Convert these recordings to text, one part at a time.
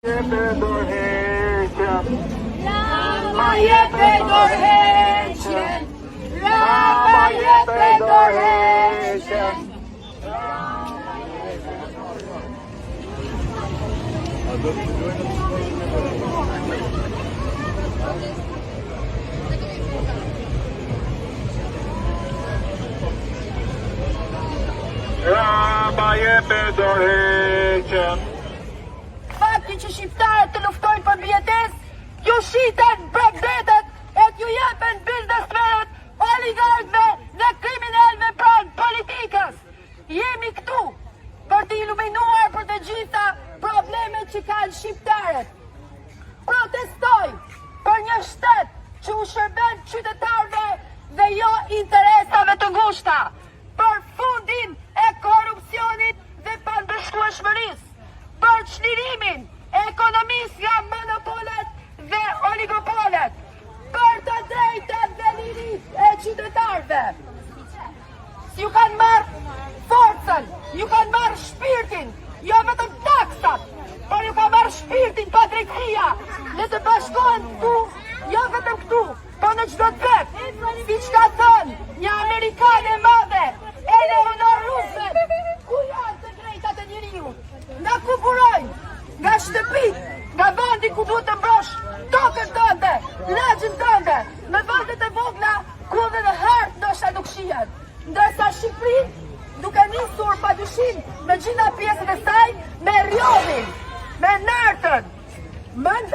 Rama jepe dorëheqjen, Rama jepe dorëheqjen. Rama jepe dorëheqjen. Fakti që shqiptarët të luftojnë për mbijetesë, ju shiten brabdetet e t'ju jepen biznesmenët, oligarkëve dhe kriminalëve pranë politikës. Jemi këtu për të iluminuar për të gjitha problemet që kanë shqiptarët. Protestojmë për një shtet që u shërben qytetarëve dhe jo interesave të ngushta, për fundin e korupcionit dhe pandërshkueshmërisë, për çlirimin e ekonomisë nga monopolet dhe oligopolet, për të drejtat dhe lirit e qytetarëve. Ju kanë marrë forcën, ju kanë marrë shpirtin, jo vetëm taksat, por ju ka marrë shpirtin padrejtia, në të bashkohen këtu, jo vetëm këtu, po në çdo të vend, siç ka thënë një amerikane madhe, Eleanor Roosevelt, ku janë të drejtat e njeriut? Nga ku burojnë? Nga shtëpit, nga vendi ku duhet të mbrosh tokën tënde, lagjën tënde, me vendet e vogla ku edhe në hartë ndoshta nuk shihen. Ndërsa Shqipëri, duke nisur padyshim me gjitha pjesët e saj, me rjodhin, me nartën,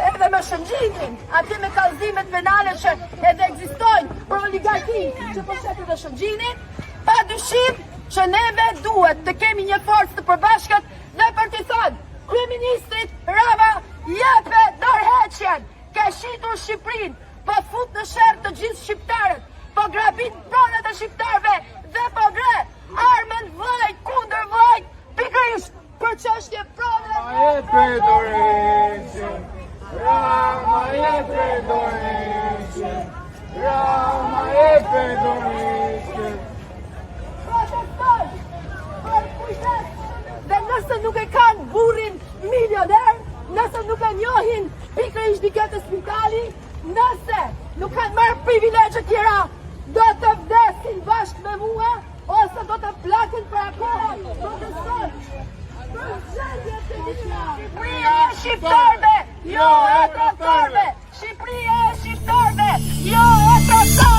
edhe me shëngjinin, atje me kallëzimet penale që edhe ekzistojnë për oligarkin që poshetin dhe shëngjinin, padyshim që neve duhet të kemi një forcë të përbashkët dhe për të thënë kryeministrit Rama jepe dorëheqjen, ke shitur Shqipërinë, po fut në sherr të gjithë shqiptarët, po grabit pronat e shqiptarëve dhe po gre armën vllajt kundër vllajt, pikërisht për çështje pronave. Rama jepe dorëheqjen, Rama jepe dorëheqjen, Rama jepe dorëheqjen. Protestoj për kujdes dhe nëse nuk e kanë burrin milioner, nëse nuk e njohin pikërisht dikët e spitali, nëse nuk kanë marrë privilegje tjera, do të vdesin bashkë me mua, ose do të plakin për akohën, protestoj për gjendje të mira. Shqipëria e shqiptarëve, jo e trotarëve. Shqipëria e shqiptarëve, jo e trotarëve.